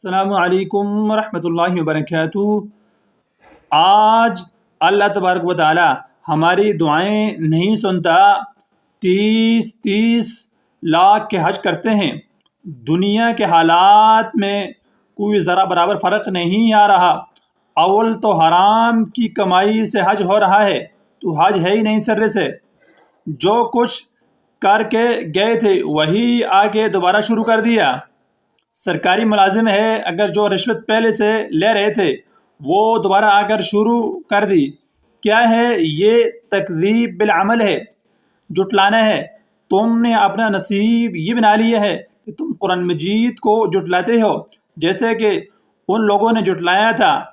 السلام علیکم ورحمۃ اللہ وبرکاتہ۔ آج اللہ تبارک و تعالی ہماری دعائیں نہیں سنتا۔ 30 لاکھ کے حج کرتے ہیں، دنیا کے حالات میں کوئی ذرا برابر فرق نہیں آ رہا۔ اول تو حرام کی کمائی سے حج ہو رہا ہے تو حج ہے ہی نہیں سرے سے۔ جو کچھ کر کے گئے تھے وہی آگے دوبارہ شروع کر دیا۔ سرکاری ملازم ہے، اگر جو رشوت پہلے سے لے رہے تھے وہ دوبارہ آ کر شروع کر دی۔ کیا ہے یہ؟ تکذیب بالعمل ہے، جٹلانا ہے۔ تم نے اپنا نصیب یہ بنا لیا ہے کہ تم قرآن مجید کو جٹلاتے ہو، جیسے کہ ان لوگوں نے جٹلایا تھا۔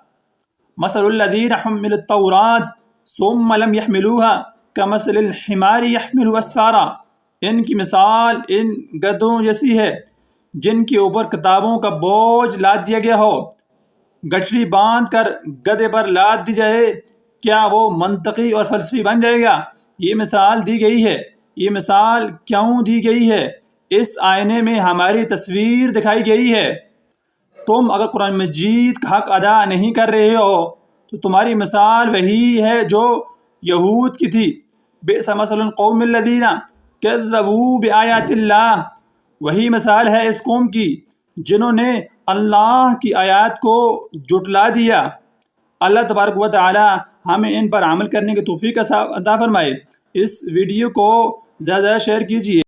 مثل الذین حملوا التوراۃ ثم لم يحملوها كمثل الحمار يحمل اسفارا۔ ان کی مثال ان گدھوں جیسی ہے جن کے اوپر کتابوں کا بوجھ لاد دیا گیا ہو۔ گٹھڑی باندھ کر گدھے پر لاد دی جائے، کیا وہ منطقی اور فلسفی بن جائے گا؟ یہ مثال دی گئی ہے۔ یہ مثال کیوں دی گئی ہے؟ اس آئینے میں ہماری تصویر دکھائی گئی ہے۔ تم اگر قرآن مجید کا حق ادا نہیں کر رہے ہو تو تمہاری مثال وہی ہے جو یہود کی تھی۔ بئس مثل القوم الذین کذبوا بآیات اللہ۔ وہی مثال ہے اس قوم کی جنہوں نے اللہ کی آیات کو جٹلا دیا۔ اللہ تبارک و تعالی ہمیں ان پر عمل کرنے کی توفیق عطا فرمائے۔ اس ویڈیو کو زیادہ شیئر کیجیے۔